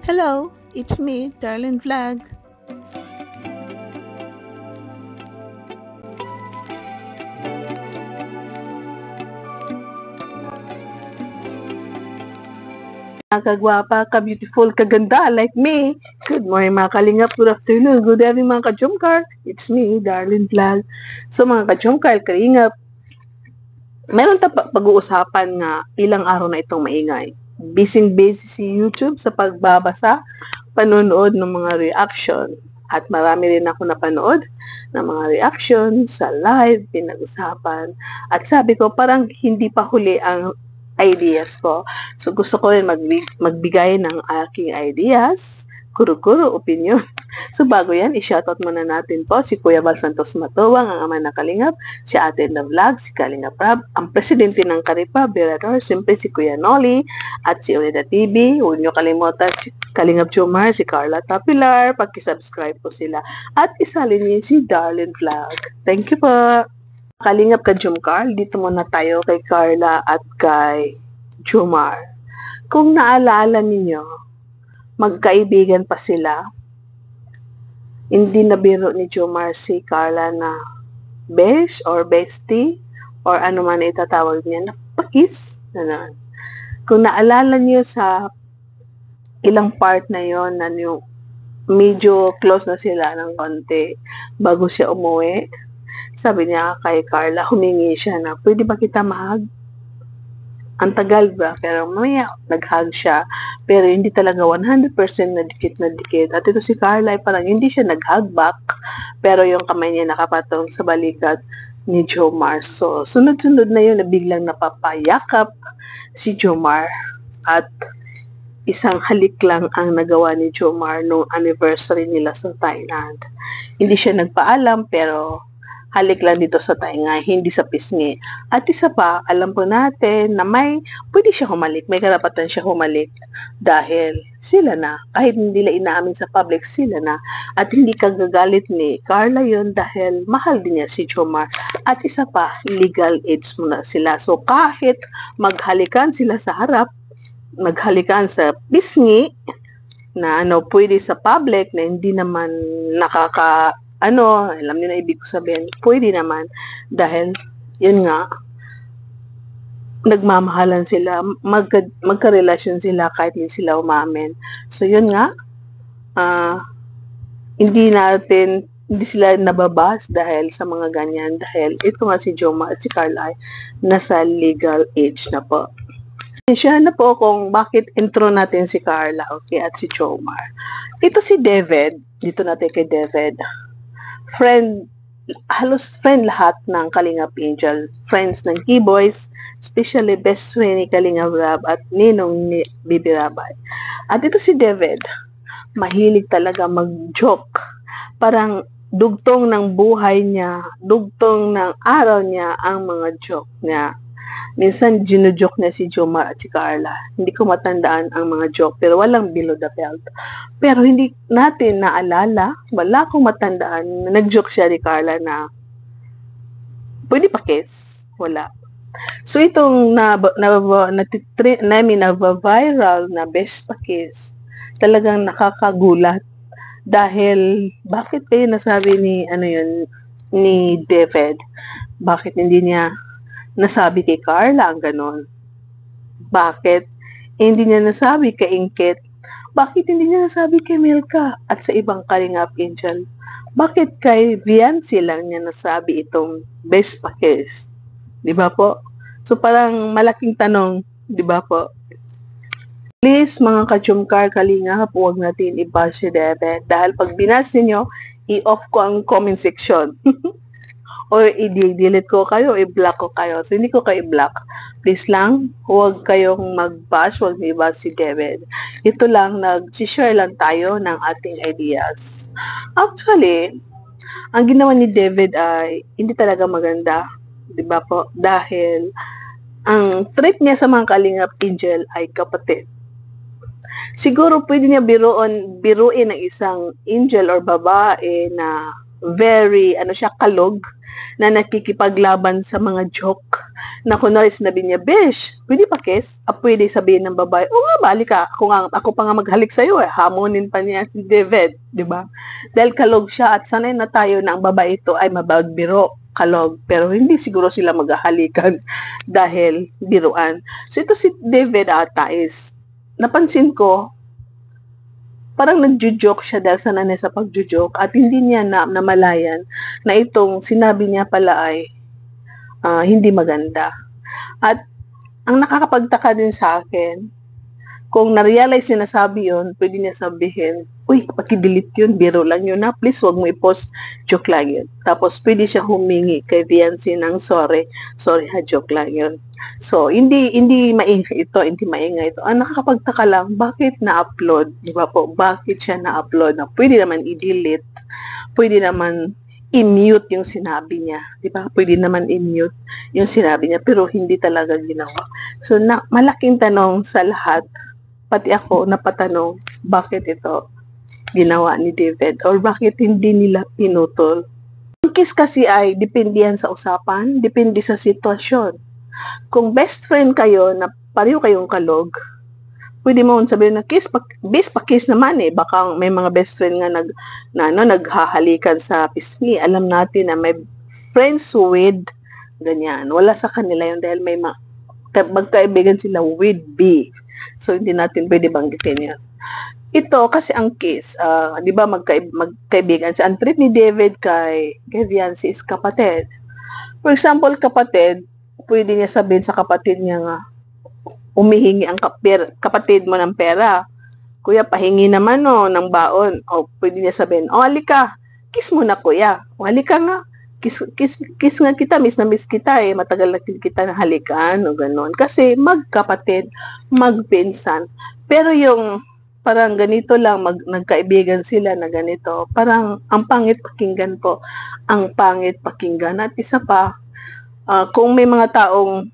Hello, it's me, Darlene Vlog. Kagwapa, ka-beautiful, kaganda like me. Good morning mga kalingap, good afternoon, good evening mga ka-jumkar. It's me, Darlene Vlog. So mga ka-jumkar, kalingap, meron pag-uusapan nga ilang araw na itong maingay. Busy si YouTube sa pagbabasa, panonood ng mga reaction. At marami rin ako napanood ng mga reaction sa live, pinag-usapan. At sabi ko, parang hindi pa huli ang ideas ko. So gusto ko rin magbigay ng aking ideas, kuro-kuro, opinion. So bago yan, i-shoutout muna natin po si Kuya Val Santos Matuwang, ang ama ng Kalingap, si Ate na Vlog, si Kalingap Rab, ang presidente ng Karipa, Berador, siyempre si Kuya Noli, at si Unida TV. Huwag nyo kalimutan si Kalingap Jomar, si Carla Tapilar, pag-subscribe po sila. At isalin niyo si Darlene Vlog. Thank you po. Kalingap ka Jomar, dito muna tayo kay Carla at kay Jomar. Kung naalala ninyo, magkaibigan pa sila. Hindi na biro ni Jomar si Carla na besh or bestie or ano man itatawag niya na pakis. Ano. Kung naalala niyo sa ilang part na yon na yung medyo close na sila ng konti bago siya umuwi, sabi niya kay Carla, humingi siya na pwede ba kita mahag? Ang tagal ba? Pero mamaya nag-hug siya. Pero hindi talaga 100% na dikit na dikit. At ito si Carla ay parang hindi siya nag-hug back. Pero yung kamay niya nakapatong sa balikat ni Jomar. So, sunod-sunod na yun na biglang napapayakap si Jomar. At isang halik lang ang nagawa ni Jomar noong anniversary nila sa Thailand. Hindi siya nagpaalam pero halik lang dito sa tainga, hindi sa pisngi. At isa pa, alam po natin na pwede siya humalik, may karapatan siya humalik dahil sila na, kahit hindi nila inaamin sa public, sila na. At hindi kagagalit ni Carla yun dahil mahal din niya si Jomar. At isa pa, legal age muna sila. So kahit maghalikan sila sa harap, maghalikan sa pisngi, na pwede sa public na hindi naman alam niyo na ibig ko sabihin, pwede naman dahil, yun nga, nagmamahalan sila, magka-relasyon sila kahit hindi sila umamin. So, yun nga, hindi sila nababas dahil sa mga ganyan, dahil ito nga si Jomar at si Carla nasa legal age na po. Siya na po kung bakit intro natin si Carla, okay, at si Jomar. Ito si David, dito natin kay David. Halos friend lahat ng Kalingap Angel. Friends ng Keyboys, especially best friend ni Kalingap Rab at ninong ni Bibi Rabay. At ito si David, mahilig talaga mag-joke. Parang dugtong ng buhay niya, dugtong ng araw niya ang mga joke niya. Minsan, ginujoke niya si Jomar at si Carla. Hindi ko matandaan ang mga joke, pero walang below the belt. Pero hindi natin naalala, wala akong matandaan, nag-joke siya ni Carla na pwede pa kiss. Wala. So, itong na-viral na best pa kiss, talagang nakakagulat. Dahil, bakit kayo nasabi ni David? Bakit hindi niya nasabi kay Carla ang ganon? Bakit hindi niya nasabi kay Ingkit? Bakit hindi niya nasabi kay Milka at sa ibang Kalingap Angel? Bakit kay Viancy lang niya nasabi itong best package? Di ba po? So parang malaking tanong, di ba po? Please mga ka-Jomcar Kalingap, huwag natin i-bash si David dahil pag binas ninyo, i-off ko ang comment section. O i-delete ko kayo, i-block ko kayo. So, hindi ko kayo i-block. Please lang, huwag kayong mag-bash, huwag may bash si David. Ito lang, nag-share lang tayo ng ating ideas. Actually, ang ginawa ni David ay hindi talaga maganda. Diba po? Dahil, ang treat niya sa mga Kalingap Angel ay kapatid. Siguro pwede niya biruin ng isang angel or babae na very, ano siya, kalog, na nakikipaglaban sa mga joke, na kunwari sinabi niya, Besh, pwede pa kiss? Pwede sabihin ng babae, o nga, bali ka, ako pa nga maghalik sa'yo, hamonin pa niya si David, di ba? Dahil kalog siya at sanay na tayo na ang babae ito ay mabagbiro, kalog, pero hindi siguro sila maghahalikan dahil biruan. So ito si David ata is, napansin ko, parang nagjo-joke siya dahil sanay sa pagjo-joke at hindi niya namalayan na itong sinabi niya pala ay hindi maganda. At ang nakakapagtaka din sa akin, kung na-realize niya nasabi yun, pwede niya sabihin, uy, paki-delete yun, biro lang yun na, please wag mo i-post, joke lang yun. Tapos pwede siya humingi kay Viancy ng sorry ha, joke lang yun. So, hindi maingay ito, hindi maingay ito. Ang nakakapagtaka lang, bakit na-upload? Di ba po? Bakit siya na-upload? Na pwede naman i-delete, pwede naman i-mute yung sinabi niya. Di ba? Pwede naman i-mute yung sinabi niya, pero hindi talaga ginawa. So, malaking tanong sa lahat, pati ako napatanong, bakit ito ginawa ni David or bakit hindi nila pinutol. Ang kiss kasi ay depende yan sa usapan, depende sa sitwasyon. Kung best friend kayo na pareho kayong kalog, pwede mo sabihin na kiss, pa-kiss naman eh. Baka may mga best friend nga naghahalikan sa pisngi. Alam natin na may friends with ganyan. Wala sa kanila yun dahil may magkaibigan sila with B. So, hindi natin pwede banggitin yan. Ito, kasi ang kiss, di ba magkaibigan si ang trip ni David kay Viancy is kapatid. For example, kapatid, pwede niya sabihin sa kapatid niya nga, umihingi ang kapatid mo ng pera. Kuya, pahingi naman ng baon. O, pwede niya sabihin, halika, kiss mo na kuya. O, halika nga. Kiss nga kita, miss na miss kita eh. Matagal na kita na halikan o gano'n. Kasi magkapatid, magpinsan. Pero yung parang ganito lang, nagkaibigan sila na ganito, parang ang pangit pakinggan po. Ang pangit pakinggan. At isa pa, kung may mga taong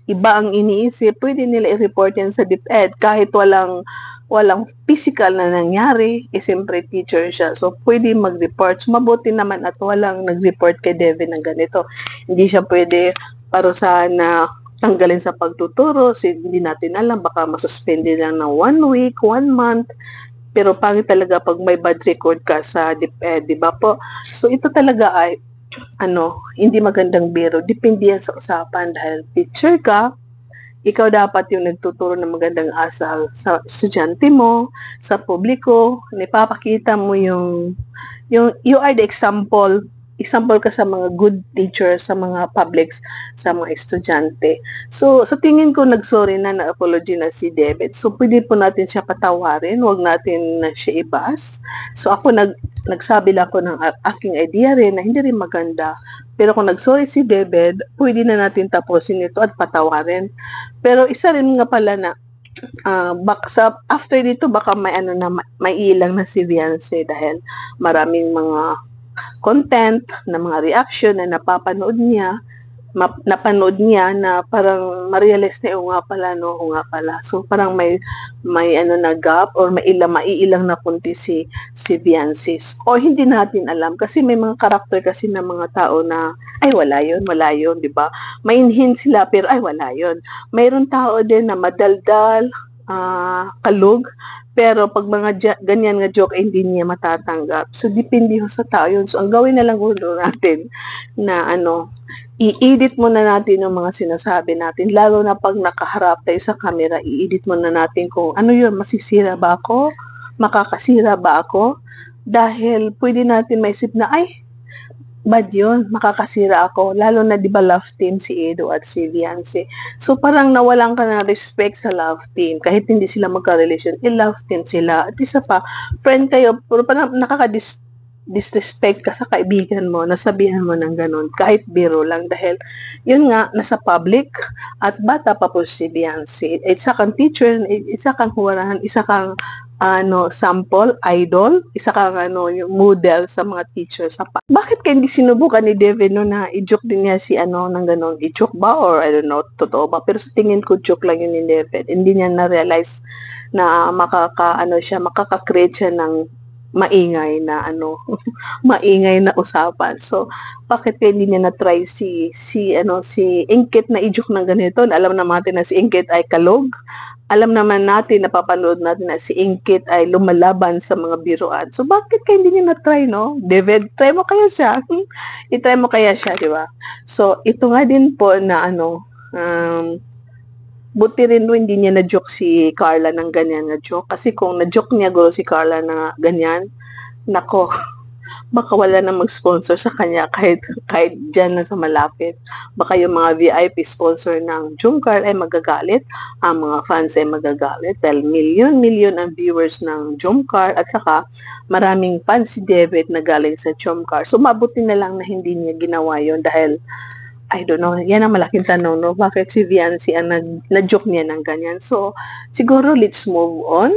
iba ang iniisip, pwede nila i-report yan sa DepEd kahit walang physical na nangyari, siyempre teacher siya. So, pwede mag-report. So, mabuti naman at walang nag-report kay Devin ng ganito. Hindi siya pwede parusahan na tanggalin sa pagtuturo. So, hindi natin alam. Baka masuspende lang ng 1 week, 1 month. Pero pangit talaga pag may bad record ka sa DepEd, di ba po? So, ito talaga ay hindi magandang biro. Depende yan sa usapan dahil teacher ka, ikaw dapat yung nagtuturo ng magandang asal sa estudyante mo, sa publiko, ipapakita mo yung you are the example ka sa mga good teachers, sa mga publics, sa mga estudyante. So, sa tingin ko, nag-sorry na-apology na si David. So, pwede po natin siya patawarin, wag natin na siya ibas. So, ako nagsabi lang ako ng aking idea rin na hindi rin maganda. Pero kung nag-sorry si David, pwede na natin tapusin ito at patawarin. Pero isa rin nga pala na after dito baka may ilang na si Viancy dahil maraming mga content na mga reaction na napanood niya na parang ma-realize na nga pala. So parang may na gap or maiilang na punti si Viancy. O hindi natin alam kasi may mga karakter kasi ng mga tao na ay wala yun, di ba? Mainhin sila pero ay wala yun. Mayroon tao din na madaldal, kalug, pero pag mga ganyan nga joke ay hindi niya matatanggap. So, depende ho sa tao yun. So, ang gawin na lang ulo natin na i-edit muna natin yung mga sinasabi natin. Lalo na pag nakaharap tayo sa camera, i-edit muna natin kung ano yun, masisira ba ako? Makakasira ba ako? Dahil pwede natin maisip na, ay, bad yun, makakasira ako. Lalo na, di ba, love team si Edo at si Viancy. So, parang nawalan ka na respect sa love team. Kahit hindi sila magka-relation, love team sila. At isa pa, friend kayo, pero parang disrespect ka sa kaibigan mo, nasabihan mo ng ganun, kahit biro lang. Dahil, yun nga, nasa public, at bata pa po si Viancy. Isa kang teacher, isa kang huwarahan, isa kang sample, idol, isa kang yung model sa mga teachers. Bakit ka hindi sinubukan ni David na i-joke din niya si ng ganon? I-joke ba or I don't know, totoo ba? Pero sa tingin ko, joke lang yun ni David. Hindi niya na-realize na makaka-create siya ng maingay na ano, maingay na usapan. So, bakit kaya hindi niya na-try si Ingkit na i-joke ng ganito? Alam naman natin na si Ingkit ay kalog. Alam naman natin, napapanood natin na si Ingkit ay lumalaban sa mga biruan. So, bakit kaya hindi niya na-try, no? David, try mo kaya siya. I-try mo kaya siya, di ba? So, ito nga din po na buti rin no, hindi niya na-joke si Carla ng ganyan na joke. Kasi kung na-joke niya gulo si Carla na ganyan, nako, baka wala na mag-sponsor sa kanya kahit dyan lang sa malapit. Baka yung mga VIP sponsor ng Jumcar ay magagalit, ang mga fans ay magagalit dahil million ang viewers ng Jumcar at saka maraming fans si David na galing sa Jumcar. So mabuti na lang na hindi niya ginawa yon dahil I don't know, yan ang malaking tanong, no? Bakit si Viancy ang na-joke niya ng ganyan? So, siguro let's move on.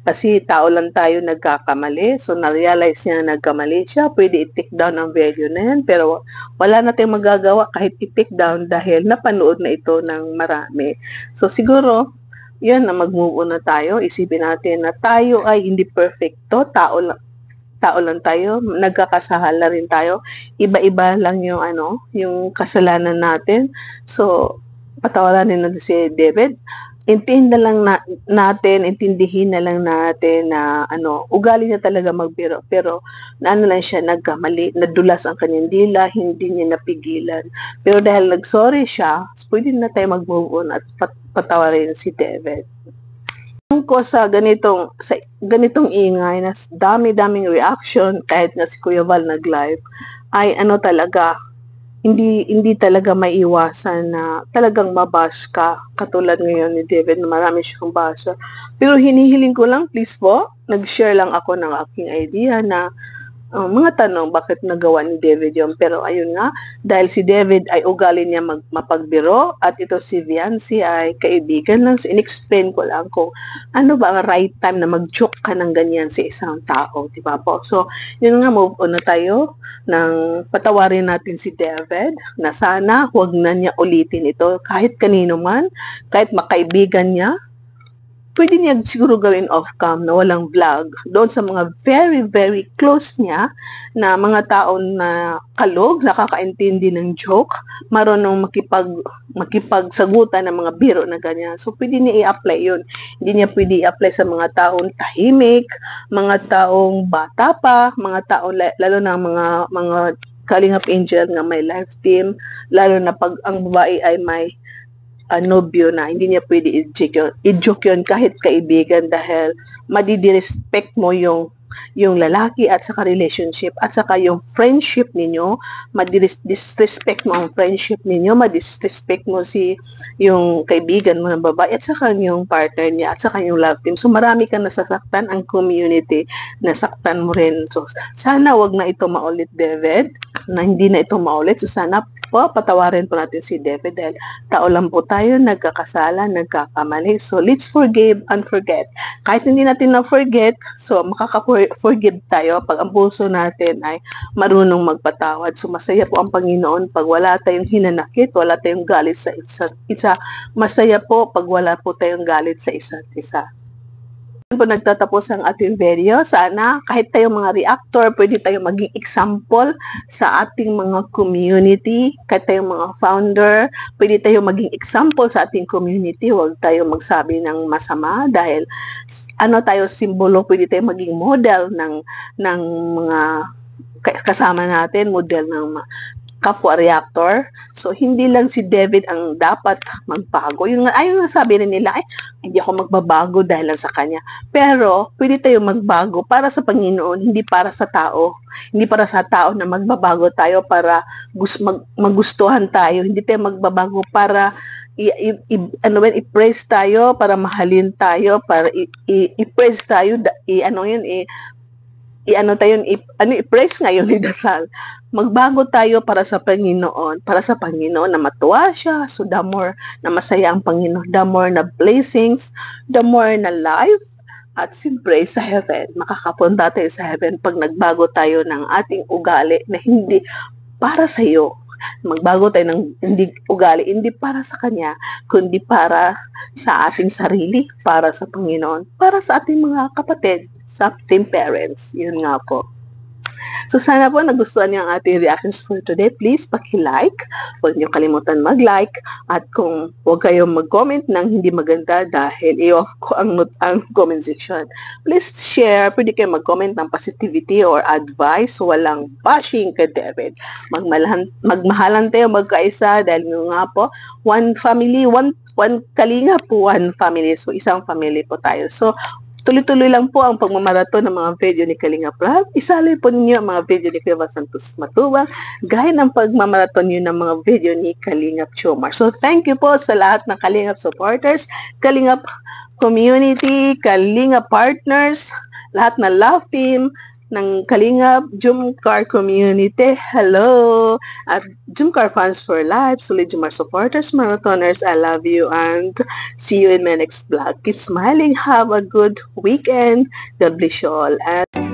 Kasi tao lang tayo nagkakamali. So, na-realize niya na nagkamali siya. Pwede i-take down ang value na yan. Pero, wala na tayong magagawa kahit i-take down dahil napanood na ito ng marami. So, siguro, yun na mag-move on na tayo. Isipin natin na tayo ay hindi perfecto. Tao lang tayo, nagkakasahala rin tayo. Iba-iba lang yung yung kasalanan natin. So, patawarin natin si David. Intindihin na lang natin na ugali niya talaga magbiro. Pero lang siya, nagkamali, nadulas ang kanyang dila, hindi niya napigilan. Pero dahil nag-sorry siya, pwede na tayo mag-move on at patawarin si David. Ko sa ganitong ingay na dami-daming reaction kahit nga si Kuya Val nag-live ay talaga hindi talaga maiwasan na talagang mabash ka katulad ngayon ni David na marami siyang basha. Pero hinihiling ko lang, please po, nag-share lang ako ng aking idea na mga tanong bakit nagawa ni David yun. Pero ayun nga, dahil si David ay ugali niya mapagbiro at ito si Viancy ay kaibigan lang. So, in-explain ko lang kung ano ba ang right time na mag-joke ka ng ganyan sa isang tao. Diba po? So, yun nga, move on na tayo nang patawarin natin si David na sana huwag na niya ulitin ito kahit kanino man, kahit makaibigan niya. Pwede niya siguro gawin off-cam na walang vlog doon sa mga very, very close niya na mga tao na kalog, nakakaintindi ng joke, marunong makipagsagutan ng mga biro na ganyan. So, pwede niya i-apply yun. Hindi niya pwede i-apply sa mga taong tahimik, mga taong bata pa, mga taong, lalo na mga Kalingap Angel nga may live team, lalo na pag ang babae ay may nobyo na, hindi niya pwede i-joke yun kahit kaibigan dahil madidirespect mo yung lalaki at saka relationship at saka yung friendship ninyo, disrespect mo ang friendship ninyo, disrespect mo yung kaibigan mo ng babae at saka yung partner niya at saka yung love team. So marami kang nasasaktan, ang community nasaktan mo rin. So sana wag na ito maulit, David, na hindi na ito maulit. So sana po, patawarin po natin si David dahil tao lang po tayo, nagkakasala, nagkakamali. So, let's forgive and forget. Kahit hindi natin na-forget, so makaka-forgive tayo pag ang puso natin ay marunong magpatawad. So, masaya po ang Panginoon pag wala tayong hinanakit, wala tayong galit sa isa't isa. Masaya po pag wala po tayong galit sa isa't isa. Po nagtatapos ang ating video. Sana kahit tayong mga reactor, pwede tayong maging example sa ating mga community. Kahit tayong mga founder, pwede tayong maging example sa ating community. Huwag tayong magsabi ng masama dahil tayo simbolo, pwede tayong maging model ng mga kasama natin, model ng kapwa reactor. So, hindi lang si David ang dapat magbago. Ayun nga sabi rin nila, hindi ako magbabago dahil lang sa kanya. Pero, pwede tayo magbago para sa Panginoon, hindi para sa tao. Hindi para sa tao na magbabago tayo para magustuhan tayo. Hindi tayo magbabago para i-praise tayo, para mahalin tayo, para i-praise tayo, i-praise ngayon ni Dasal. Magbago tayo para sa Panginoon na matuwa siya. So, the more na masaya ang Panginoon, the more na blessings, the more na life, at siyempre sa heaven. Makakapunta tayo sa heaven pag nagbago tayo ng ating ugali na hindi para sa iyo. Magbago tayo ng ugali, hindi para sa Kanya, kundi para sa ating sarili, para sa Panginoon, para sa ating mga kapatid. sa Team Parents. Yun nga po. So sana po nagustuhan niyo ang ating reactions for today. Please paki-like. Huwag niyo kalimutan mag-like. At kung huwag kayong mag-comment ng hindi maganda dahil i-off ko ang comment section. Please share. Pwede kayo mag-comment ng positivity or advice. Walang bashing kay David. Magmahalan tayo magkaisa dahil nga po, one family, one kalinga po, one family. So isang family po tayo. So tuloy-tuloy lang po ang pagmamaraton ng mga video ni Kalinga Prab. Isali po ninyo ang mga video ni Kuya Santos Matubang gaya ng pagmamaraton nyo ng mga video ni Kalingap Jomar. So thank you po sa lahat ng Kalingap supporters, Kalingap community, Kalingap partners, lahat na love team ng Kalingap Jomcar community. Hello! At Jomcar fans for life, solid Jomar supporters, marathoners, I love you and see you in my next vlog. Keep smiling. Have a good weekend. God bless you all. And